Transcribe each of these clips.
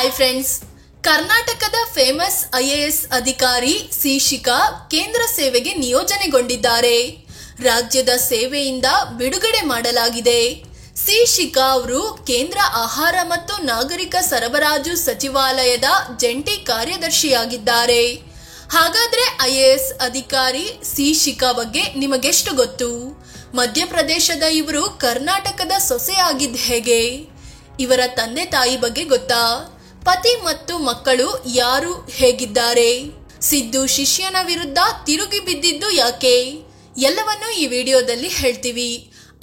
Hi friends, ಕರ್ನಾಟಕದ famous IAS ಅಧಿಕಾರಿ C ಶಿಖಾ ಕೇಂದ್ರ ಸೇವೆಗೆ ನಿಯೋಜನೆಗೊಂಡಿದ್ದಾರೆ. ರಾಜ್ಯದ ಸೇವೆಯಿಂದ ಬಿಡುಗಡೆ ಮಾಡಲಾಗಿದೆ. ಸಿ ಶಿಖಾ ಅವರು ಕೇಂದ್ರ ಆಹಾರ ಮತ್ತು ನಾಗರಿಕ ಸರಬರಾಜು ಸಚಿವಾಲಯದ ಜಂಟಿ ಕಾರ್ಯದರ್ಶಿಯಾಗಿದ್ದಾರೆ. ಹಾಗಾದ್ರೆ ಐಎಎಸ್ ಅಧಿಕಾರಿ ಸಿ ಶಿಖಾ ಬಗ್ಗೆ ನಿಮಗೆಷ್ಟು ಗೊತ್ತು? ಮಧ್ಯಪ್ರದೇಶದ ಇವರು ಕರ್ನಾಟಕದ ಸೊಸೆಯಾಗಿದ್ದ ಹೇಗೆ? ಇವರ ತಂದೆ ತಾಯಿ ಬಗ್ಗೆ ಗೊತ್ತಾ? ಪತಿ ಮತ್ತು ಮಕ್ಕಳು ಯಾರು, ಹೇಗಿದ್ದಾರೆ? ಸಿದ್ದು ಶಿಷ್ಯನ ವಿರುದ್ಧ ತಿರುಗಿ ಬಿದ್ದಿದ್ದು ಯಾಕೆ? ಎಲ್ಲವನ್ನೂ ಈ ವಿಡಿಯೋದಲ್ಲಿ ಹೇಳ್ತೀವಿ.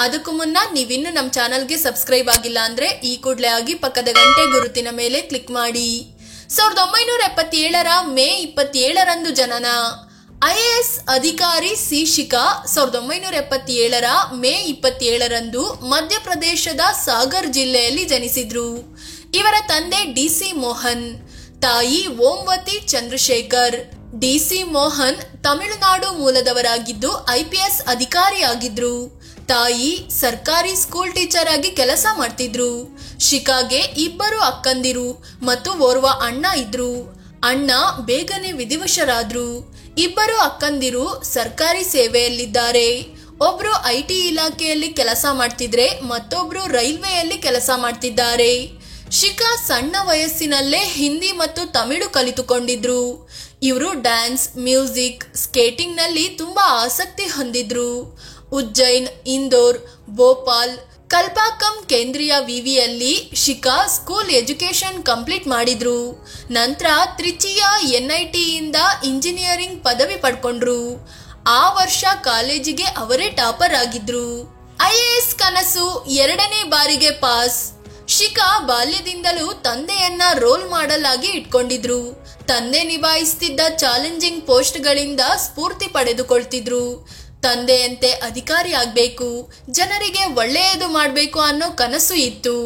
ಅದಕ್ಕೂ ಮುನ್ನ ನೀವಿನ್ನು ನಮ್ಮ ಚಾನಲ್ಗೆ ಸಬ್ಸ್ಕ್ರೈಬ್ ಆಗಿಲ್ಲ ಅಂದ್ರೆ ಈ ಕೂಡಲೇ ಆಗಿ ಪಕ್ಕದ ಗಂಟೆ ಗುರುತಿನ ಮೇಲೆ ಕ್ಲಿಕ್ ಮಾಡಿ. 1977ರ ಮೇ 27ರಂದು ಜನನ. ಐಎಎಸ್ ಅಧಿಕಾರಿ ಸಿ ಶಿಖಾ 1977ರ ಮೇ 27ರಂದು ಮಧ್ಯಪ್ರದೇಶದ ಸಾಗರ್ ಜಿಲ್ಲೆಯಲ್ಲಿ ಜನಿಸಿದ್ರು. ಇವರ ತಂದೆ ಡಿಸಿ ಮೋಹನ್, ತಾಯಿ ಓಂವತಿ ಚಂದ್ರಶೇಖರ್. ಡಿಸಿ ಮೋಹನ್ ತಮಿಳುನಾಡು ಮೂಲದವರಾಗಿದ್ದು ಐಪಿಎಸ್ ಅಧಿಕಾರಿಯಾಗಿದ್ರು. ತಾಯಿ ಸರ್ಕಾರಿ ಸ್ಕೂಲ್ ಟೀಚರ್ ಆಗಿ ಕೆಲಸ ಮಾಡ್ತಿದ್ರು. ಶಿಖಾಗೆ ಇಬ್ಬರು ಅಕ್ಕಂದಿರು ಮತ್ತು ಓರ್ವ ಅಣ್ಣ ಇದ್ರು. ಅಣ್ಣ ಬೇಗನೆ ವಿಧಿವಶರಾದ್ರು. ಇಬ್ಬರು ಅಕ್ಕಂದಿರು ಸರ್ಕಾರಿ ಸೇವೆಯಲ್ಲಿದ್ದಾರೆ. ಒಬ್ರು ಐಟಿ ಇಲಾಖೆಯಲ್ಲಿ ಕೆಲಸ ಮಾಡ್ತಿದ್ರೆ ಮತ್ತೊಬ್ರು ರೈಲ್ವೆಯಲ್ಲಿ ಕೆಲಸ ಮಾಡ್ತಿದ್ದಾರೆ. ಶಿಖಾ ಸಣ್ಣ ವಯಸ್ಸಿನಲ್ಲೇ ಹಿಂದಿ ಮತ್ತು ತಮಿಳು ಕಲಿತುಕೊಂಡಿದ್ರು. ಇವರು ಡ್ಯಾನ್ಸ್, ಮ್ಯೂಸಿಕ್, ಸ್ಕೇಟಿಂಗ್ ನಲ್ಲಿ ತುಂಬಾ ಆಸಕ್ತಿ ಹೊಂದಿದ್ರು. ಉಜ್ಜೈನ್, ಇಂದೋರ್, ಭೋಪಾಲ್, ಕಲ್ಪಾಕಂ ಕೇಂದ್ರೀಯ ವಿವಿಯಲ್ಲಿ ಶಿಖಾ ಸ್ಕೂಲ್ ಎಜುಕೇಶನ್ ಕಂಪ್ಲೀಟ್ ಮಾಡಿದ್ರು. ನಂತರ ತ್ರಿಚಿಯ ಎನ್ಐಟಿಯಿಂದ ಇಂಜಿನಿಯರಿಂಗ್ ಪದವಿ ಪಡ್ಕೊಂಡ್ರು. ಆ ವರ್ಷ ಕಾಲೇಜಿಗೆ ಅವರೇ ಟಾಪರ್ ಆಗಿದ್ರು. ಐಎಎಸ್ ಕನಸು 2ನೇ ಬಾರಿಗೆ ಪಾಸ್. ಶಿಖಾ ಬಾಲ್ಯದಿಂದಲೂ ತಂದೆಯನ್ನ ರೋಲ್ ಮಾಡೆಲ್ ಆಗಿ ಇಟ್ಕೊಂಡಿದ್ರು. ತಂದೆ ನಿಭಾಯಿಸ್ತಿದ್ದ ಚಾಲೆಂಜಿಂಗ್ ಪೋಸ್ಟ್ಗಳಿಂದ ಸ್ಫೂರ್ತಿ ಪಡೆದುಕೊಳ್ತಿದ್ರು. ತಂದೆಯಂತೆ ಅಧಿಕಾರಿ ಆಗ್ಬೇಕು, ಜನರಿಗೆ ಒಳ್ಳೆಯದು ಮಾಡಬೇಕು ಅನ್ನೋ ಕನಸು ಇತ್ತು.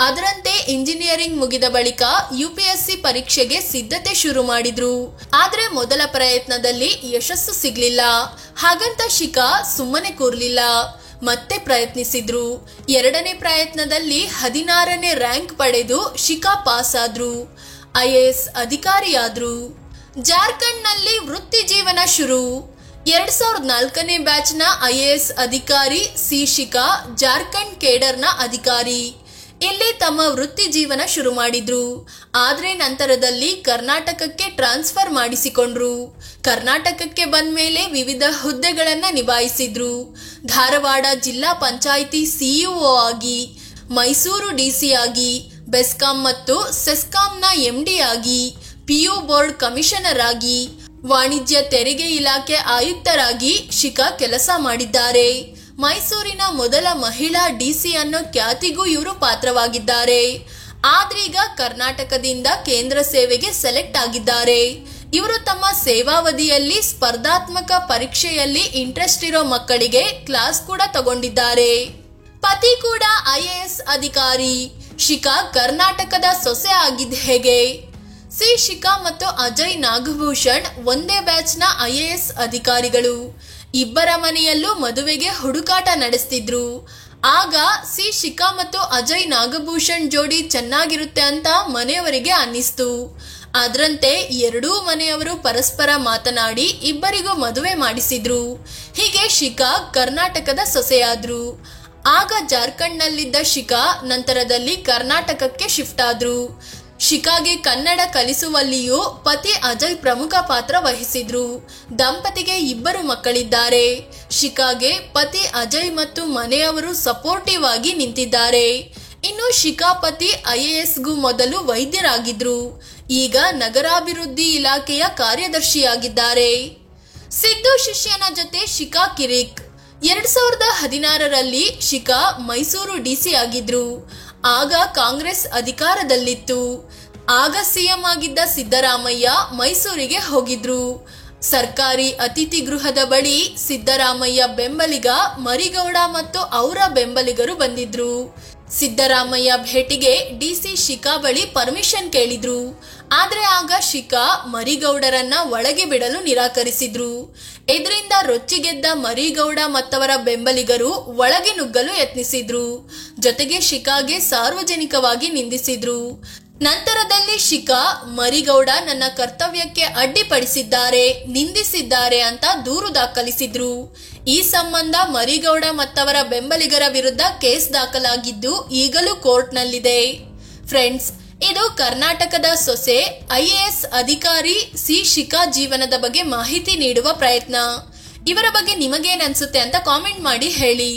ಅದರಂತೆ ಇಂಜಿನಿಯರಿಂಗ್ ಮುಗಿದ ಬಳಿಕ ಯುಪಿಎಸ್ಸಿ ಪರೀಕ್ಷೆಗೆ ಸಿದ್ಧತೆ ಶುರು ಮಾಡಿದ್ರು. ಆದ್ರೆ ಮೊದಲ ಪ್ರಯತ್ನದಲ್ಲಿ ಯಶಸ್ಸು ಸಿಗ್ಲಿಲ್ಲ. ಹಾಗಂತ ಶಿಖಾ ಸುಮ್ಮನೆ ಕೂರ್ಲಿಲ್ಲ, ಮತ್ತೆ ಪ್ರಯತ್ನಿಸಿದ್ರು. 2ನೇ ಪ್ರಯತ್ನದಲ್ಲಿ 16ನೇ ರ್ಯಾಂಕ್ ಪಡೆದು ಶಿಖಾ ಪಾಸ್ ಆದ್ರು. ಐಎಎಸ್ ಅಧಿಕಾರಿಯಾದ್ರು. ಜಾರ್ಖಂಡ್ ನಲ್ಲಿ ವೃತ್ತಿ ಜೀವನ ಶುರು. 2004ನೇ ಬ್ಯಾಚ್ ನ ಐಎಎಸ್ ಅಧಿಕಾರಿ ಸಿ ಶಿಖಾ ಜಾರ್ಖಂಡ್ ಕೇಡರ್ನ ಅಧಿಕಾರಿ. ಇಲ್ಲಿ ತಮ್ಮ ವೃತ್ತಿ ಜೀವನ ಶುರು ಮಾಡಿದ್ರು. ಆದ್ರೆ ನಂತರದಲ್ಲಿ ಕರ್ನಾಟಕಕ್ಕೆ ಟ್ರಾನ್ಸ್ಫರ್ ಮಾಡಿಸಿಕೊಂಡ್ರು. ಕರ್ನಾಟಕಕ್ಕೆ ಬಂದ ಮೇಲೆ ವಿವಿಧ ಹುದ್ದೆಗಳನ್ನ ನಿಭಾಯಿಸಿದ್ರು. ಧಾರವಾಡ ಜಿಲ್ಲಾ ಪಂಚಾಯಿತಿ ಸಿಇಒ ಆಗಿ, ಮೈಸೂರು ಡಿಸಿ ಆಗಿ, ಬೆಸ್ಕಾಂ ಮತ್ತು ಸೆಸ್ಕಾಂನ ಎಂಡಿ ಆಗಿ, ಪಿಯು ಬೋರ್ಡ್ ಕಮಿಷನರ್ ಆಗಿ, ವಾಣಿಜ್ಯ ತೆರಿಗೆ ಇಲಾಖೆ ಆಯುಕ್ತರಾಗಿ ಶಿಖಾ ಕೆಲಸ ಮಾಡಿದ್ದಾರೆ. ಮೈಸೂರಿನ ಮೊದಲ ಮಹಿಳಾ ಡಿಸಿ ಅನ್ನೋ ಖ್ಯಾತಿಗೂ ಇವರು ಪಾತ್ರವಾಗಿದ್ದಾರೆ. ಆದ್ರೀಗ ಕರ್ನಾಟಕದಿಂದ ಕೇಂದ್ರ ಸೇವೆಗೆ ಸೆಲೆಕ್ಟ್ ಆಗಿದ್ದಾರೆ. ಇವರು ತಮ್ಮ ಸೇವಾವಧಿಯಲ್ಲಿ ಸ್ಪರ್ಧಾತ್ಮಕ ಪರೀಕ್ಷೆಯಲ್ಲಿ ಇಂಟ್ರೆಸ್ಟ್ ಇರೋ ಮಕ್ಕಳಿಗೆ ಕ್ಲಾಸ್ ಕೂಡ ತಗೊಂಡಿದ್ದಾರೆ. ಪತಿ ಕೂಡ ಐಎಎಸ್ ಅಧಿಕಾರಿ. ಶಿಖಾ ಕರ್ನಾಟಕದ ಸೊಸೆ ಆಗಿದ್ದ ಹೇಗೆ? ಸಿ ಶಿಖಾ ಮತ್ತು ಅಜಯ್ ನಾಗಭೂಷಣ್ ಒಂದೇ ಬ್ಯಾಚ್ ನ ಐಎಎಸ್ ಅಧಿಕಾರಿಗಳು. ಇಬ್ಬರ ಮನೆಯಲ್ಲೂ ಮದುವೆಗೆ ಹುಡುಕಾಟ ನಡೆಸ್ತಿದ್ರು. ಆಗ ಸಿ ಶಿಖಾ ಮತ್ತು ಅಜಯ್ ನಾಗಭೂಷಣ್ ಜೋಡಿ ಚೆನ್ನಾಗಿರುತ್ತೆ ಅಂತ ಮನೆಯವರಿಗೆ ಅನ್ನಿಸ್ತು. ಅದರಂತೆ ಎರಡೂ ಮನೆಯವರು ಪರಸ್ಪರ ಮಾತನಾಡಿ ಇಬ್ಬರಿಗೂ ಮದುವೆ ಮಾಡಿಸಿದ್ರು. ಹೀಗೆ ಶಿಖಾ ಕರ್ನಾಟಕದ ಸೊಸೆಯಾದ್ರು. ಆಗ ಜಾರ್ಖಂಡ್ ನಲ್ಲಿದ್ದ ಶಿಖಾ ನಂತರದಲ್ಲಿ ಕರ್ನಾಟಕಕ್ಕೆ ಶಿಫ್ಟ್ ಆದ್ರು. ಶಿಖಾಗೆ ಕನ್ನಡ ಕಲಿಸುವಲ್ಲಿಯೂ ಪತಿ ಅಜಯ್ ಪ್ರಮುಖ ಪಾತ್ರ ವಹಿಸಿದ್ರು. ದಂಪತಿಗೆ ಇಬ್ಬರು ಮಕ್ಕಳಿದ್ದಾರೆ. ಶಿಖಾಗೆ ಪತಿ ಅಜಯ್ ಮತ್ತು ಮನೆಯವರು ಸಪೋರ್ಟಿವ್ ಆಗಿ ನಿಂತಿದ್ದಾರೆ. ಇನ್ನು ಶಿಖಾ ಪತಿ ಐಎಎಸ್ಗೂ ಮೊದಲು ವೈದ್ಯರಾಗಿದ್ರು. ಈಗ ನಗರಾಭಿವೃದ್ಧಿ ಇಲಾಖೆಯ ಕಾರ್ಯದರ್ಶಿಯಾಗಿದ್ದಾರೆ. ಸಿದ್ದು ಶಿಷ್ಯನ ಜೊತೆ ಶಿಖಾ ಕಿರಿಕ್. 2016ರಲ್ಲಿ ಶಿಖಾ ಮೈಸೂರು ಡಿಸಿ ಆಗಿದ್ರು. ಆಗ ಕಾಂಗ್ರೆಸ್ ಅಧಿಕಾರದಲ್ಲಿತ್ತು. ಆಗ ಸಿಎಂ ಆಗಿದ್ದ ಸಿದ್ದರಾಮಯ್ಯ ಮೈಸೂರಿಗೆ ಹೋಗಿದ್ರು. ಸರ್ಕಾರಿ ಅತಿಥಿ ಗೃಹದ ಬಳಿ ಸಿದ್ದರಾಮಯ್ಯ ಬೆಂಬಲಿಗ ಮರಿಗೌಡ ಮತ್ತು ಅವರ ಬೆಂಬಲಿಗರು ಬಂದಿದ್ರು. ಸಿದ್ದರಾಮಯ್ಯ ಭೇಟಿಗೆ ಡಿಸಿ ಶಿಖಾ ಬಳಿ ಪರ್ಮಿಷನ್ ಕೇಳಿದ್ರು. ಆದ್ರೆ ಆಗ ಶಿಖಾ ಮರಿಗೌಡರನ್ನ ಒಳಗೆ ಬಿಡಲು ನಿರಾಕರಿಸಿದ್ರು. ಇದರಿಂದ ರೊಚ್ಚಿಗೆದ್ದ ಮರಿಗೌಡ ಮತ್ತವರ ಬೆಂಬಲಿಗರು ಒಳಗೆ ನುಗ್ಗಲು ಯತ್ನಿಸಿದ್ರು. ಜೊತೆಗೆ ಶಿಖಾಗೆ ಸಾರ್ವಜನಿಕವಾಗಿ ನಿಂದಿಸಿದ್ರು. ನಂತರದಲ್ಲಿ ಶಿಖಾ ಮರಿಗೌಡ ನನ್ನ ಕರ್ತವ್ಯಕ್ಕೆ ಅಡ್ಡಿಪಡಿಸಿದ್ದಾರೆ, ನಿಂದಿಸಿದ್ದಾರೆ ಅಂತ ದೂರು ದಾಖಲಿಸಿದ್ರು. ಈ ಸಂಬಂಧ ಮರಿಗೌಡ ಮತ್ತವರ ಬೆಂಬಲಿಗರ ವಿರುದ್ಧ ಕೇಸ್ ದಾಖಲಾಗಿದ್ದು ಈಗಲೂ ಕೋರ್ಟ್ನಲ್ಲಿದೆ. ಫ್ರೆಂಡ್ಸ್, ಇದು ಕರ್ನಾಟಕದ ಸೊಸೆ ಐಎಎಸ್ ಅಧಿಕಾರಿ ಶಿಖಾ ಜೀವನದ ಬಗ್ಗೆ ಮಾಹಿತಿ ನೀಡುವ ಪ್ರಯತ್ನ. ಇವರ ಬಗ್ಗೆ ನಿಮಗೇನನ್ಸುತ್ತೆ ಅಂತ ಕಾಮೆಂಟ್ ಮಾಡಿ ಹೇಳಿ.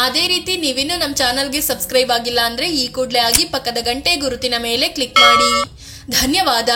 ಅದೇ ರೀತಿ ನೀವಿನ್ನೂ ನಮ್ಮ ಚಾನಲ್ಗೆ ಸಬ್ಸ್ಕ್ರೈಬ್ ಆಗಿಲ್ಲ ಅಂದ್ರೆ ಈ ಕೂಡಲೇ ಆಗಿ ಪಕ್ಕದ ಗಂಟೆ ಗುರುತಿನ ಮೇಲೆ ಕ್ಲಿಕ್ ಮಾಡಿ. ಧನ್ಯವಾದ.